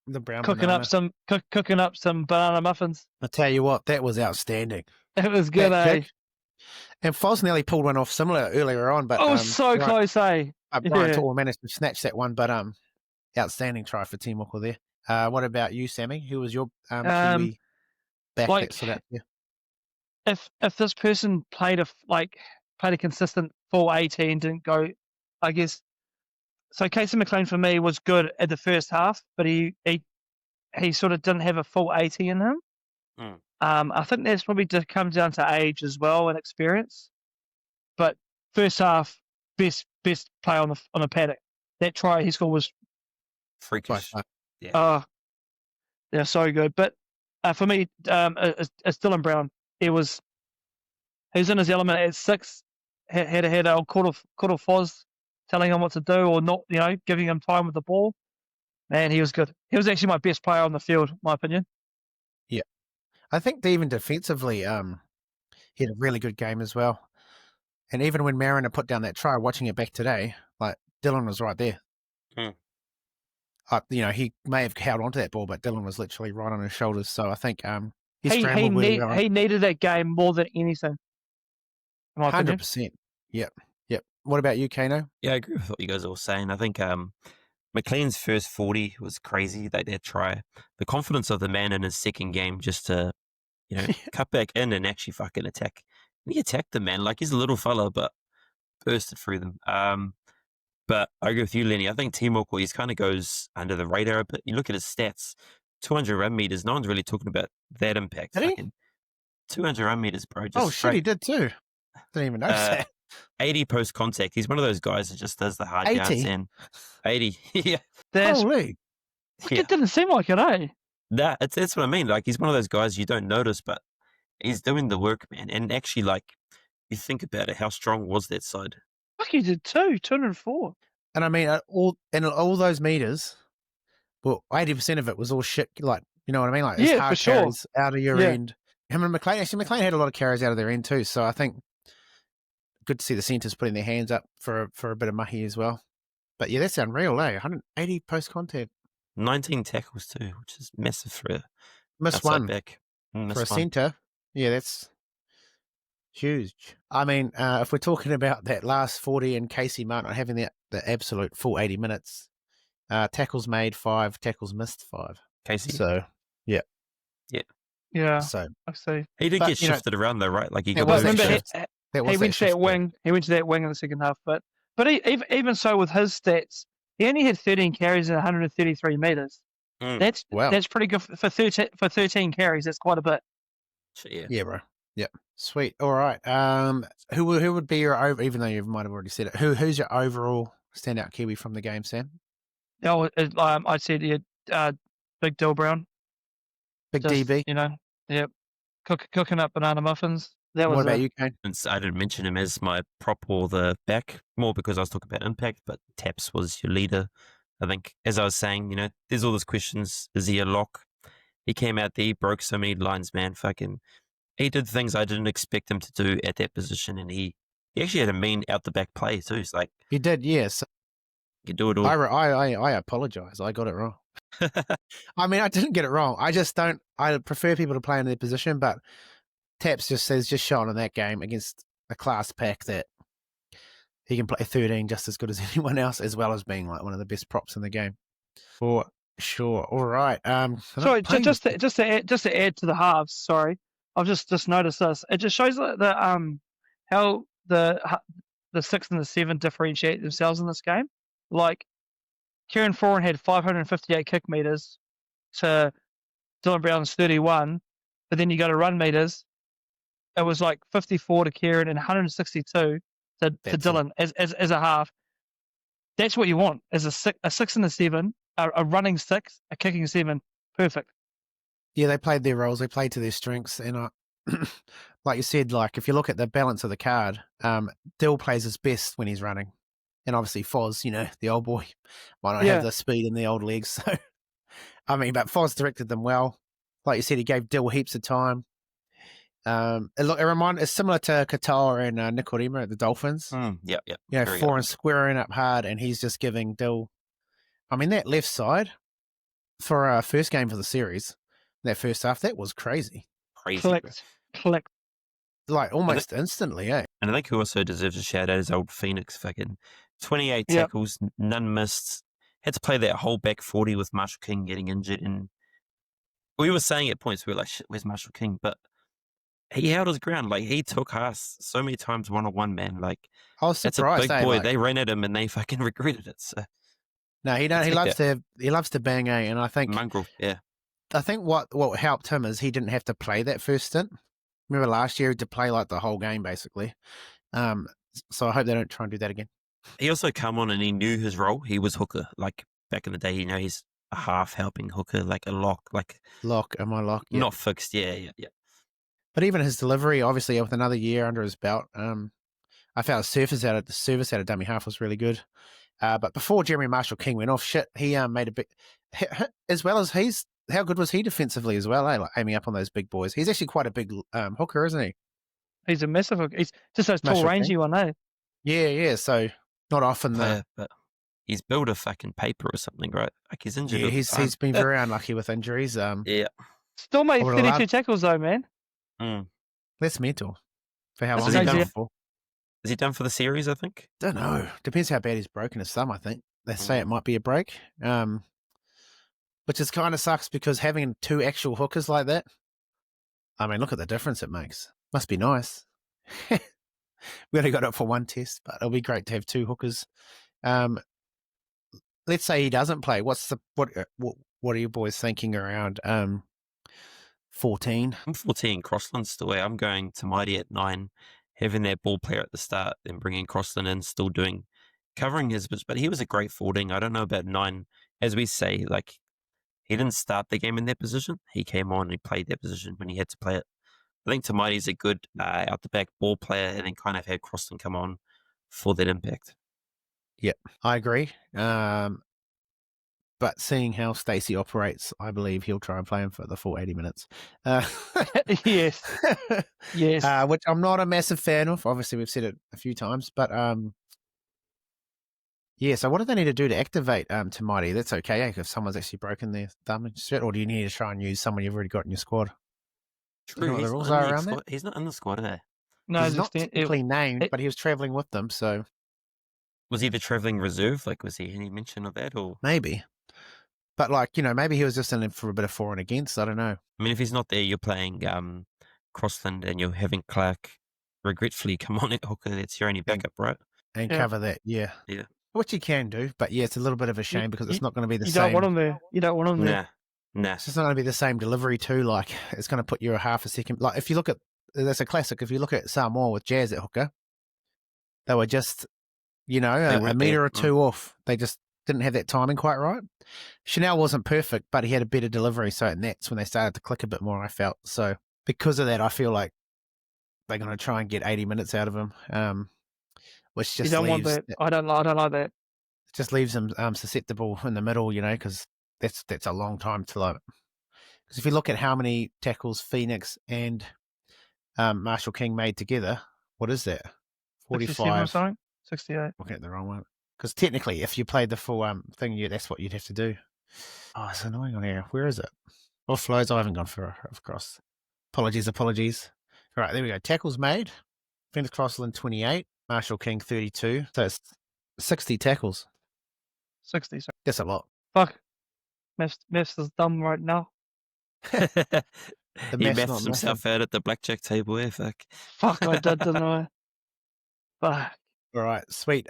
The brown cooking banana. cooking up some banana muffins. I tell you what, that was outstanding. It was good, eh? And Foz nearly pulled one off similar earlier on, but so close, eh? Brian Tall managed to snatch that one, but outstanding try for Timoko there. What about you, Sammy? Who was your Kiwi back that stood out there? If this person played a consistent full 18, didn't go, I guess. So Casey McLean for me was good at the first half, but he sort of didn't have a full 80 in him. I think that's probably just comes down to age as well and experience. But first half, best play on the paddock. That try he scored was freakish. Yeah, so good. But for me, it's Dylan Brown. He was in his element at 6. Had old quarter Foz telling him what to do or not, giving him time with the ball. Man, he was good. He was actually my best player on the field, in my opinion. Yeah. I think even defensively, he had a really good game as well. And even when Mariner put down that try, watching it back today, like Dylan was right there. He may have held onto that ball, but Dylan was literally right on his shoulders. So I think he scrambled really well. He needed that game more than anything. 100%. Yep. What about you, Kano? Yeah, I agree with what you guys are all saying. I think McLean's first 40 was crazy. They did try the confidence of the man in his second game just to, cut back in and actually fucking attack. And he attacked the man like he's a little fella, but bursted through them. But I agree with you, Lenny. I think Timoko, he kind of goes under the radar a bit. You look at his stats, 200 run meters. No one's really talking about that impact. Did he? Fucking 200 run meters, bro. Just Oh shit, he did too. Didn't even notice that. 80 post contact. He's one of those guys that just does the hard 80? yards and 80. Yeah. Holy. It didn't seem like it, eh? That's what I mean. Like, he's one of those guys you don't notice, but he's doing the work, man. And actually, like, you think about it, how strong was that side? Fuck, he did 204. And I mean, all those meters, well, 80% of it was all shit. Like, you know what I mean? Like, it's Yeah, hard for sure. carries out of your Yeah. end. Him and McLean had a lot of carries out of their end too. So I think good to see the centres putting their hands up for a bit of mahi as well. But yeah, that's unreal, eh? 180 post contact. 19 tackles too, which is massive for a Missed outside one back. for a Missed one. centre. Yeah, that's huge. I mean, if we're talking about that last 40 and Casey Martin not having the absolute full 80 minutes, tackles made 5, tackles missed 5. Casey. So, yeah. Yeah, So I see. He did but, get you know, shifted around though, right? Like, he it got was those that remember, extra- shift. That was He that went to that shift, wing. He went to that wing in the second half. But even so, with his stats, he only had 13 carries and 133 meters. Mm. Wow. That's pretty good for 13 carries. That's quite a bit. Yeah. Yeah, bro. Yep. Sweet. All right. Who would be your over? Even though you might have already said it, who's your overall standout Kiwi from the game, Sam? Oh, I'd say Big Dill Brown. Big Just, DB. Yep. Cooking up banana muffins. That was What about you, Kane? Since I didn't mention him as my prop or the back, more because I was talking about impact, but Taps was your leader. I think, as I was saying, there's all those questions. Is he a lock? He came out there, he broke so many lines, man. Fucking, he did things I didn't expect him to do at that position, and he actually had a mean out the back play too. It's like, He did, yes. you can do it all. I apologize. I got it wrong. I mean, I didn't get it wrong. I just don't. I prefer people to play in their position, but Taps just shown in that game against a class pack that he can play 13 just as good as anyone else, as well as being like one of the best props in the game. For sure. All right. Sorry, just to add to the halves. Sorry, I've just noticed this. It just shows how the 6 and the 7 differentiate themselves in this game. Like, Kieran Foran had 558 kick meters to Dylan Brown's 31, but then you go to run meters, it was like 54 to Kieran and 162 to Dylan as a half. That's what you want, as a 6 and a 7, a running 6, a kicking 7. Perfect. Yeah, they played their roles. They played to their strengths. And like you said, like if you look at the balance of the card, Dill plays his best when he's running. And obviously Foz, the old boy, might not have the speed in the old legs. So, I mean, but Foz directed them well. Like you said, he gave Dill heaps of time. It's similar to Katoa and Nikorima at the Dolphins. Yeah. Foran squaring up hard, and he's just giving Dill. I mean, that left side for our first game for the series, that first half, that was crazy. Clicked. Like almost instantly, eh? And I think who also deserves a shout out is old Phoenix. Fucking 28 tackles, none missed. Had to play that whole back 40 with Marshall King getting injured. And we were saying at points, we were like, shit, where's Marshall King? But he held his ground. Like, he took Haas so many times one-on-one, man. Like, I was surprised. That's a big boy. They ran at him and they fucking regretted it. So. No, he don't. He loves to bang, eh? And I think mongrel, yeah. I think what helped him is he didn't have to play that first stint. Remember last year he had to play like the whole game basically. So I hope they don't try and do that again. He also come on and he knew his role. He was hooker. Like back in the day, he's a half helping hooker, like a lock, Am I lock? Yeah. Not fixed. Yeah. But even his delivery, obviously, with another year under his belt, I found the service out of dummy half was really good. But before Jeremy Marshall King went off, he made a big, as well as how good was he defensively as well, eh? Like aiming up on those big boys. He's actually quite a big hooker, isn't he? He's a massive hooker. He's just those tall, rangy one, eh? Yeah. So not often but he's built a fucking paper or something, right? Like he's injured. Yeah, he's been very unlucky with injuries. Yeah. Still made 32 tackles though, man. That's mental for how That's long he's done it for. Is he done for the series, I think? Don't know. Depends how bad he's broken his thumb, I think. They say it might be a break. Which is kind of sucks because having 2 actual hookers like that, I mean, look at the difference it makes. Must be nice. We only got it for 1 test, but it'll be great to have 2 hookers. Let's say he doesn't play. What are you boys thinking around 14? I'm 14, Crossland's the way. I'm going to Mighty at 9, having that ball player at the start, then bringing Crossland in, still covering his, but he was a great 14. I don't know about 9. As we say, like, he didn't start the game in that position. He came on and he played that position when he had to play it. I think Tamai's a good out the back ball player, and then kind of had Crossland come on for that impact. Yep, I agree. But seeing how Stacey operates, I believe he'll try and play him for the full 80 minutes. Yes. Yes. Which I'm not a massive fan of. Obviously, we've said it a few times, but yeah. So what do they need to do to activate Tamai? That's okay if someone's actually broken their thumb and shit, or do you need to try and use someone you've already got in your squad? True, You know what the rules are around that? He's not in the squad, eh? No, He's not technically named, but he was traveling with them, so was he the travelling reserve? Like, was he any mention of that, or maybe? But like, maybe he was just in it for a bit of for and against. I don't know. I mean, if he's not there, you're playing Crossland and you're having Clark regretfully come on at hooker. That's your only backup, right? And cover that, yeah. Which you can do, but yeah, it's a little bit of a shame because it's not going to be the same. You don't want him there. You don't want him there. Nah. It's just not going to be the same delivery too. Like, it's going to put you a half a second. Like, if you look at, that's a classic. If you look at Samoa with Jazz at hooker, they were just, a meter or 2 off. They just didn't have that timing quite right. Chanel wasn't perfect, but he had a better delivery. So, and that's when they started to click a bit more, I felt. So, because of that, I feel like they're going to try and get 80 minutes out of him. Which just you don't want that. I don't like that. It just leaves him susceptible in the middle, because that's a long time to like. Because if you look at how many tackles Phoenix and Marshall King made together, what is that? 45 or something? 68. Looking at the wrong one. Because technically, if you played the full thing, that's what you'd have to do. Oh, it's annoying on here. Where is it? Offloads. I haven't gone for across. Apologies. All right, there we go. Tackles made. Phoenix Crossland 28. Marshall King 32. So it's 60 tackles. 60. Sorry. That's a lot. Fuck. Maths is dumb right now. He maths himself out at the blackjack table, fuck. Fuck, I did, didn't I? Fuck. All right, sweet.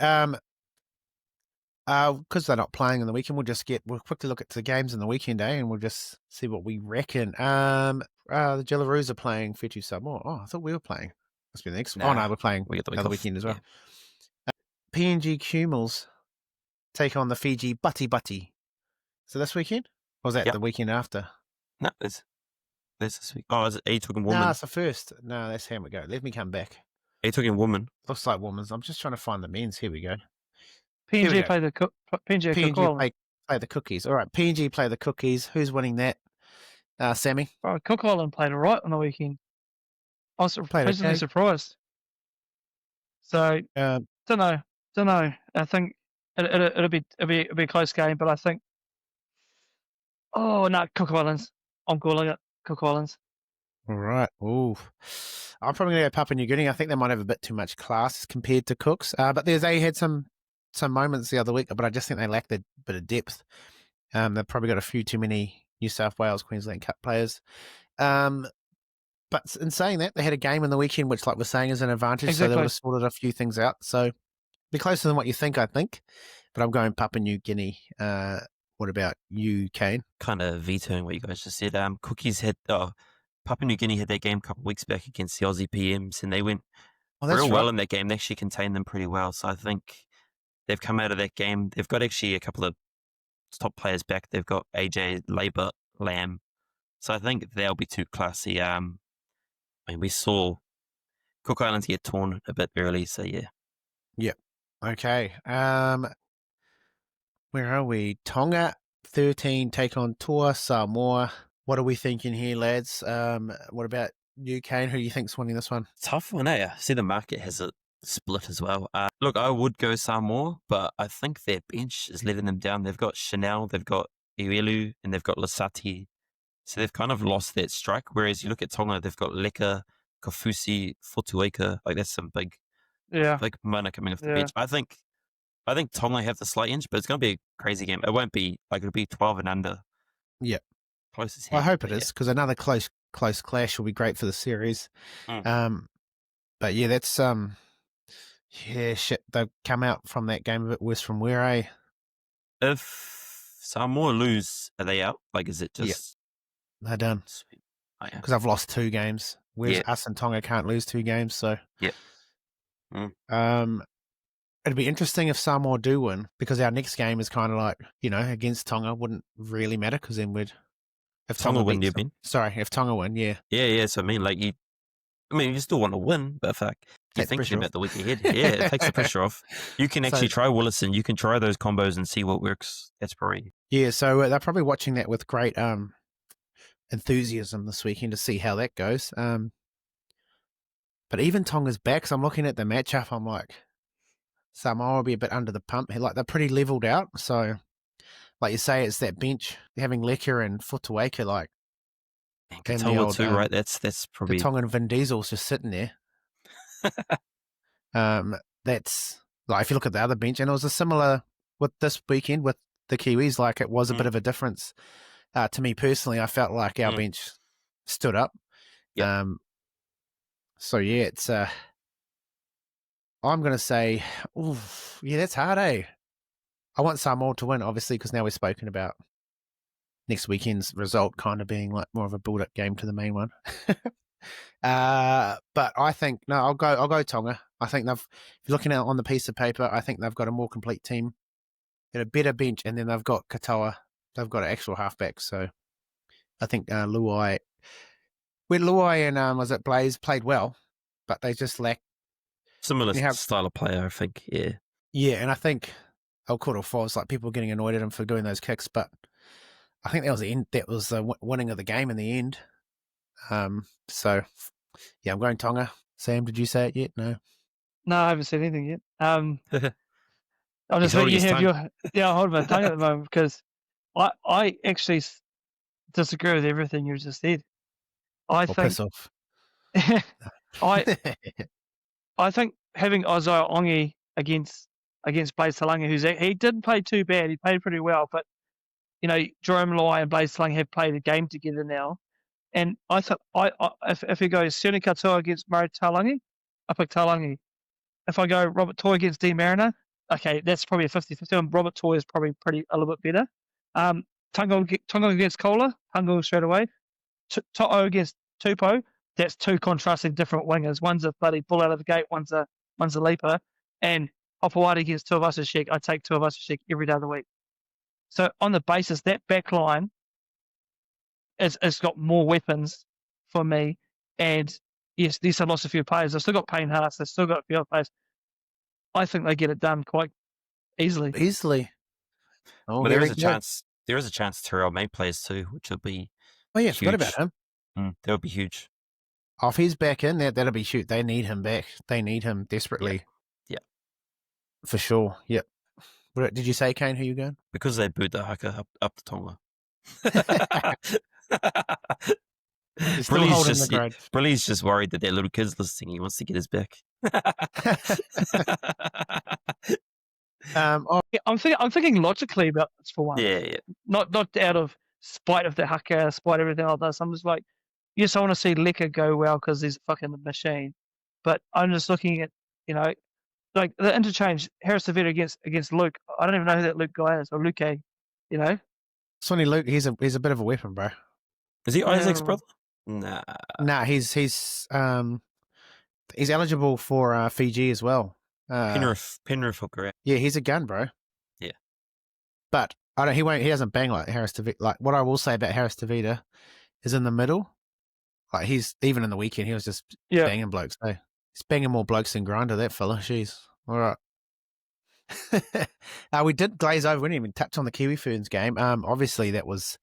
Because they're not playing on the weekend, we'll quickly look at the games on the weekend, and we'll just see what we reckon. The Jillaroos are playing Fitzone Samoa. Oh, I thought we were playing. Must be the next. Oh no, we're playing another weekend as well. Yeah. PNG Cumels take on the Fiji Butty. So this weekend? Or was that the weekend after? No, that's this week. Oh, are you talking woman? No, it's the first. No, that's how we go. Let me come back. Are you talking woman? Looks like women's. I'm just trying to find the men's. Here we go. PNG play the play the Cookies. All right, PNG play the Cookies. Who's winning that? Sammy? Bro, Cook Island played all right on the weekend. I was pleasantly surprised. So, don't know. I think it'll be a close game, but I think. Oh no, Cook Islands. I'm calling it Cook Islands. All right. Ooh, I'm probably gonna go Papua New Guinea. I think they might have a bit too much class compared to Cooks. But they had some moments the other week, but I just think they lacked a bit of depth. They've probably got a few too many New South Wales, Queensland Cup players. But in saying that, they had a game in the weekend, which, like we're saying, is an advantage. Exactly. So they would have sorted a few things out. So be closer than what you think, I think. But I'm going Papua New Guinea. What about you, Kane? Kind of vetoing what you guys just said. Cookies had Papua New Guinea had their game a couple of weeks back against the Aussie PMs, and they went well in that game. They actually contained them pretty well. So I think they've come out of that game. They've got actually a couple of top players back. They've got AJ Labour, Lamb. So I think they'll be too classy. I mean, we saw Cook Islands get torn a bit early, so yeah. Yep. Okay. Where are we? Tonga 13 take on Toa Samoa. What are we thinking here, lads? What about you, Kane? Who do you think's winning this one? Tough one, eh? I see the market has it split as well. Look, I would go Samoa, but I think their bench is letting them down. They've got Chanel, they've got Iwelu, and they've got Lasati. So they've kind of lost that strike. Whereas you look at Tonga, they've got Leka, Kofusi, Fotueka. Like, that's some big Yeah. Like Mana coming off the Yeah. bench. I think Tonga have the slight inch, but it's going to be a crazy game. It won't be like it'll be 12 and under. Yeah. Close as I heck, hope it but is, because another close clash will be great for the series. Mm. But yeah, that's shit. They've come out from that game a bit worse from where If Samoa lose, are they out? Like, is it just they're done. Sweet. Oh, yeah. Because I've lost 2 games, whereas Yeah. us and Tonga can't lose 2 games. So Yeah. Mm. It'd be interesting if Samoa do win, because our next game is kind of like, against Tonga wouldn't really matter, because then if Tonga win, beats you them- mean? Sorry, if Tonga win, yeah. Yeah. So I mean, like you still want to win, but you're Take the thinking pressure about off. the week ahead. Yeah, it takes the pressure off. You can actually try Willison. You can try those combos and see what works. That's probably Yeah, so they're probably watching that with great enthusiasm this weekend to see how that goes. But even Tonga's back, so I'm looking at the matchup, I'm like, Samoa will be a bit under the pump. Like, they're pretty leveled out, so like you say, it's that bench having Lecker and Futuaka, like, and the Katoa old too, right? That's probably the Tongan Vin Diesel's just sitting there. That's like, if you look at the other bench, and it was a similar with this weekend with the Kiwis, like, it was a bit of a difference. To me personally, I felt like our bench stood up. Yep. So yeah, it's I'm gonna say, that's hard, eh? I want Samoa to win, obviously, because now we've spoken about next weekend's result kind of being like more of a build-up game to the main one. But I think I'll go Tonga. I think if you're looking at it on the piece of paper, I think they've got a more complete team, got a better bench, and then they've got Katoa. They've got an actual halfback, so I think Luai and was it Blaze played well, but they just lack similar style of player, I think. Yeah. Yeah, and I think Alcott or Falls, like, people were getting annoyed at him for doing those kicks, but I think that was the end. That was the winning of the game in the end. So yeah, I'm going Tonga. Sam, did you say it yet? No. No, I haven't said anything yet. I'm He's just letting holding you his have tongue. I'm holding my tongue at the moment, because I actually disagree with everything you just said. I think Piss off. I think having Isaiah Ongi against Blaze Talangi, he didn't play too bad. He played pretty well, but Jerome Lai and Blaze Talangi have played a game together now, and I thought if he goes Sione Katoa against Murray Talangi, I pick Talangi. If I go Robert Toy against D Mariner, okay, that's probably a 50-50. And Robert Toy is probably a little bit better. Tonga against Kola, Tonga straight away. To'o against Tupou, that's 2 contrasting different wingers. One's a bloody bull out of the gate, one's a leaper. And Hopawati against Tuivasa-Sheck, I take Tuivasa-Sheck every day of the week. So on the basis, that back line it's got more weapons for me. And yes, these have lost a few players. They've still got Payne Haas, they've still got a few other players. I think they get it done quite easily. Oh, well, there is a chance Terrell may plays too, which will be yeah, huge. forgot about him. That would be huge. If he's back in, that'll be huge. They need him back. They need him desperately. Yeah. For sure. Yep. What did you say, Kane, who you going? Because they booed the haka up the Tonga. Brilly's just worried that their little kid's listening. He wants to get his back. I'm thinking logically about this for once. Yeah. Not out of spite of the haka, spite of everything like this. I'm just like, yes, I want to see Lecker go well because he's a fucking machine. But I'm just looking at, like the interchange, Harris Tavita against Luke. I don't even know who that Luke guy is, or Luke, Sonny Luke, he's a bit of a weapon, bro. Is he Isaac's brother? Nah, he's eligible for Fiji as well. Penrith hooker. Yeah, he's a gun, bro. Yeah, but he doesn't bang like Harris Tavita. Like, what I will say about Harris Tavita is in the middle. Like, he's even in the weekend, he was just banging blokes. So he's banging more blokes than Grinder. That fella, jeez. All right. We did glaze over. We didn't even touch on the Kiwi Ferns game. Obviously that was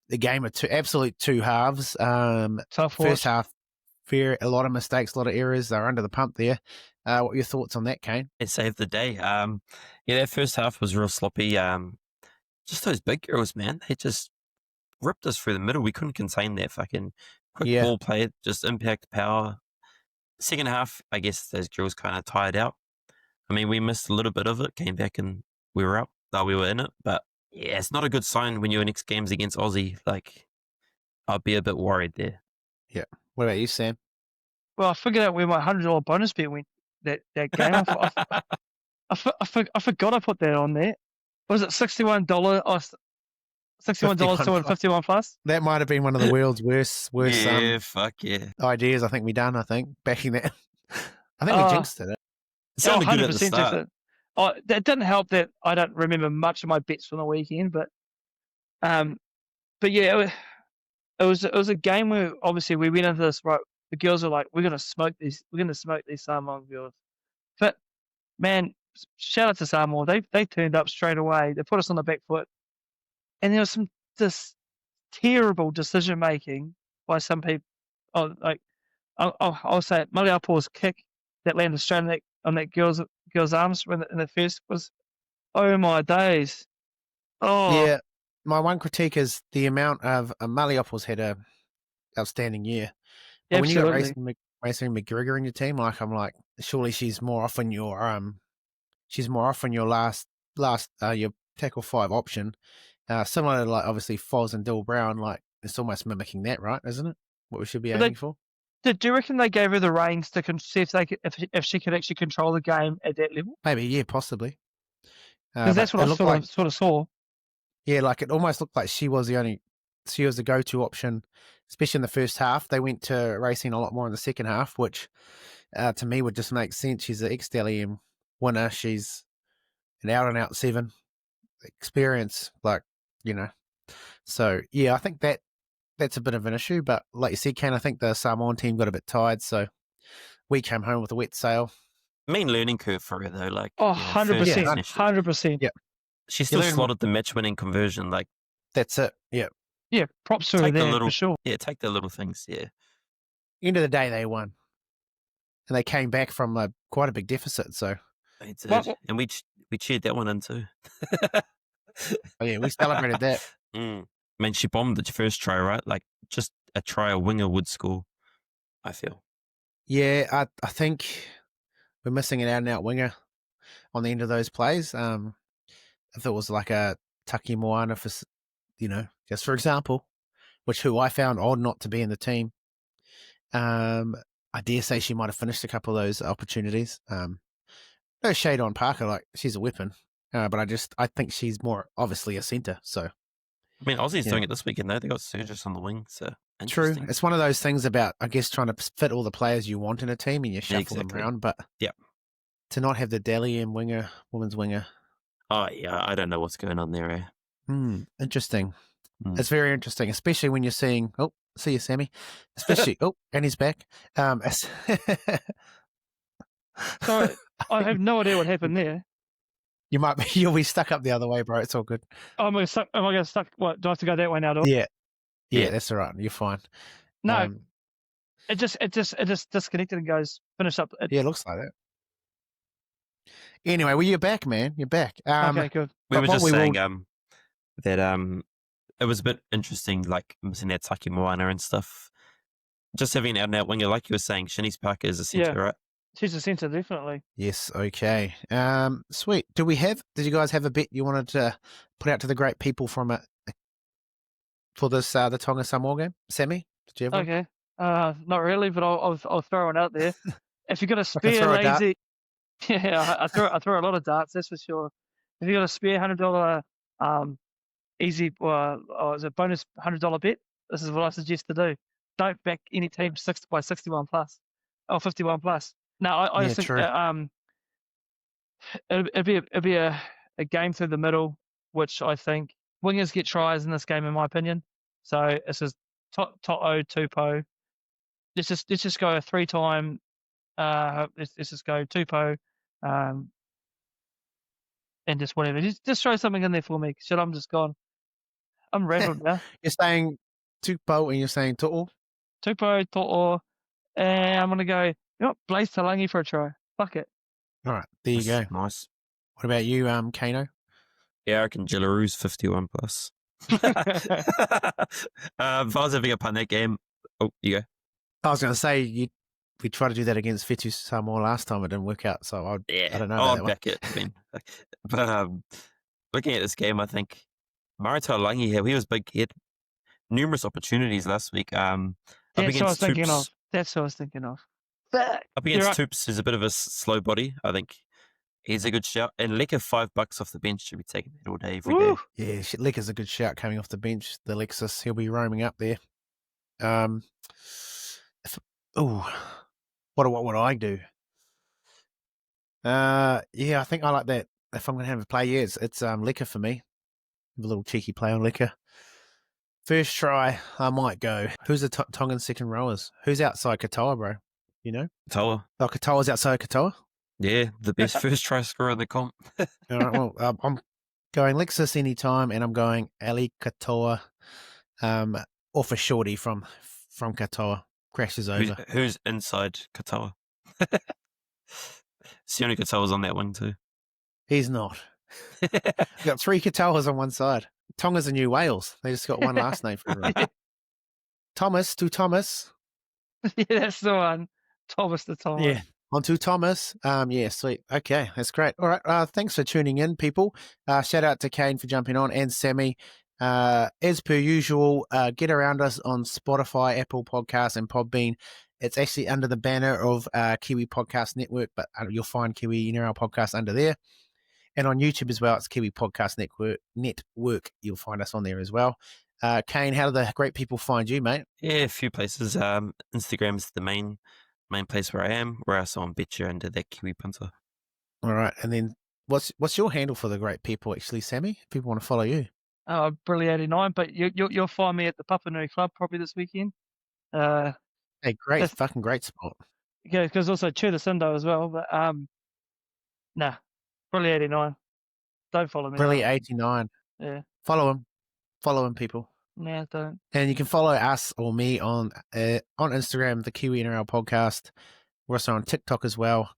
the game of two halves. Tough first half, a lot of mistakes, a lot of errors. They're under the pump there. What are your thoughts on that, Kane? It saved the day. That first half was real sloppy. Just those big girls, man. They just ripped us through the middle. We couldn't contain that fucking quick ball play. Just impact power. Second half, I guess those girls kind of tired out. I mean, we missed a little bit of it, came back and we were up. We were in it. But yeah, it's not a good sign when your next game's against Aussie. Like, I'll be a bit worried there. Yeah. What about you, Sam? Well, I figured out where my $100 bonus bet went that game. I forgot I put that on there. Was it $61? $61 to win 51 plus? That might have been one of the world's worst yeah, fuck yeah. ideas I think we done, backing that. I think we jinxed it. It sounded good at the start. That didn't help that I don't remember much of my bets from the weekend, but yeah, it was a game where obviously we went into this, right, the girls are like, we're gonna smoke these Samoan girls. But man, shout out to Samoa, they turned up straight away. They put us on the back foot, and there was this terrible decision making by some people. I'll say it, Maliapo's kick that landed straight on that girl's arms in the first was, oh my days. Oh yeah. My one critique is the amount of Maliapo's had a outstanding year. But when you got Racing McGregor in your team, I'm like, surely she's more often your last your tackle 5 option. Similar to like obviously Foz and Dill Brown, like it's almost mimicking that, right? Isn't it? What we should be aiming for. Do you reckon they gave her the reins to see if she could actually control the game at that level? Maybe, yeah, possibly. Because that's what I sort of saw. Yeah, like it almost looked like she was the go-to option, especially in the first half. They went to racing a lot more in the second half, which to me would just make sense. She's an ex-Dalian winner. She's an out-and-out 7 experience, So, yeah, I think that's a bit of an issue. But like you said, Kane, I think the Samoan team got a bit tired, so we came home with a wet sail. Main learning curve for her, though. 100%. 100%. Yeah. She still slotted the match-winning conversion. That's it. Yeah. Yeah, props to her there, for sure. Yeah, take the little things, yeah. End of the day, they won. And they came back from quite a big deficit, so. They did. And we cheered that one in too. Oh, yeah, we celebrated that. I mean, she bombed the first try, right? Like, just a try a winger would score, I feel. Yeah, I think we're missing an out-and-out winger on the end of those plays. If it was like a Taki Moana, just for example, who I found odd not to be in the team. I dare say she might have finished a couple of those opportunities. No shade on Parker, like she's a weapon, but I think she's more obviously a centre. So, I mean, Aussie's doing it this weekend though. They got Surges on the wing, so true. It's one of those things about, I guess, trying to fit all the players you want in a team and you shuffle them around. But to not have the Dalian winger, women's winger. Oh yeah, I don't know what's going on there. Interesting. It's very interesting, especially when you're seeing. Oh, see you, Sammy. Especially. And he's back. Sorry, I have no idea what happened there. You'll be stuck up the other way, bro. It's all good. Am I going to stuck? What, do I have to go that way now? Yeah, that's all right. You're fine. No, it just disconnected and goes finish up. Yeah, it looks like that. Anyway, well, you're back, man. You're back. Okay, good. We were just saying that it was a bit interesting, like missing that Taki Moana and stuff. Just having an out-and-out winger, like you were saying, Shanice Parker is a centre, right? She's a centre, definitely. Yes, okay. Sweet. Did you guys have a bet you wanted to put out to the great people for this the Tonga Samoa game? Sammy, did you have one? Okay. Not really, but I'll throw one out there. If you've got a spare lazy, I throw a lot of darts, that's for sure. If you got a spare $100 easy or is a bonus $100 bet, this is what I suggest to do. Don't back any team 61 plus or 51 plus. No, I just think it'd be a game through the middle, which I think wingers get tries in this game, in my opinion. So it's just To'o Tupo. Let's just go a 3-time. Let's just go Tupo, and just whatever. Just throw something in there for me. Shit, I'm just gone. I'm rattled now. You're saying Tupo and you're saying To'o? Tupo, To'o, and I'm gonna go. Blaze Talangi for a try. Fuck it. All right, there you go. Nice. What about you, Kano? Yeah, I reckon Jillaroos 51 plus. If I was having a punt that game, you go. I was going to say we tried to do that against Fitzone Samoa last time. It didn't work out, so I don't know about I'll that one. back it, Ben. But looking at this game, I think Marita Langi here, he was big. He had numerous opportunities last week. Up That's what I was against thinking of. Toops. That's what I was thinking of. Fuck. Up You're against right. Toops, who's a bit of a slow body. I think he's a good shout. And Lecker $5 off the bench should be taking that all day, every Woo. day. Yeah, Lecker's a good shout coming off the bench. The Lexus, he'll be roaming up there. What would I do? Yeah, I think I like that. If I'm going to have a play, it's Lecker for me. Have a little cheeky play on Lecker. First try, I might go. Who's the Tongan second rowers? Who's outside Katoa, bro? You know? Toa. Oh, Katoa's outside Katoa? Yeah, the best first try scorer in the comp. All right, well, I'm going Lexus anytime, and I'm going Ali Katoa off a shorty from Katoa. Crashes over. Who's inside Katoa? Sione Katoa's on that wing too. He's not. We've got 3 Katoas on one side. Tonga's a New Wales. They just got one last name for it. Thomas to Thomas. Yeah, that's the one. Thomas the Thomas. Yeah. On to Thomas. Yeah, sweet. Okay, that's great. All right. Thanks for tuning in, people. Shout out to Kane for jumping on and Sammy. As per usual, get around us on Spotify, Apple Podcasts, and Podbean. It's actually under the banner of Kiwi Podcast Network, but you'll find Kiwi NRL Podcast under there. And on YouTube as well, it's Kiwi Podcast Network. You'll find us on there as well. Kane, how do the great people find you, mate? Yeah, a few places. Instagram's the main place where I am. We're also on Betcha under that Kiwi Punter. All right. And then what's your handle for the great people, actually, Sammy? If people want to follow you. Oh, Brilly89, but you'll find me at the Papanui Club probably this weekend. Hey, fucking great spot. Yeah, because also Chew the Sindo as well, but nah, Brilly89. Don't follow me. Brilly89. Yeah. Follow him, people. Nah, don't. And you can follow us or me on Instagram, the Kiwi NRL Podcast. We're also on TikTok as well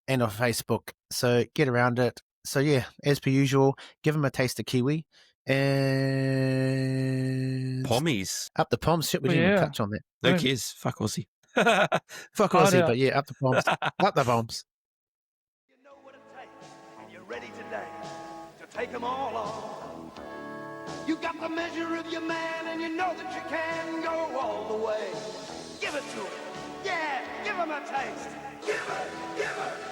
and on Facebook. So get around it. So yeah, as per usual, give them a taste of Kiwi. And Pommies. up the Poms. Shit, we didn't even touch on that. Who cares? Fuck Aussie. Fuck Aussie, but yeah, up the Poms. Up the Poms. You know what it takes, and you're ready today to take them all on. You got the measure of your man, and you know that you can go all the way. Give it to him. Yeah, give him a taste. Give it, give it.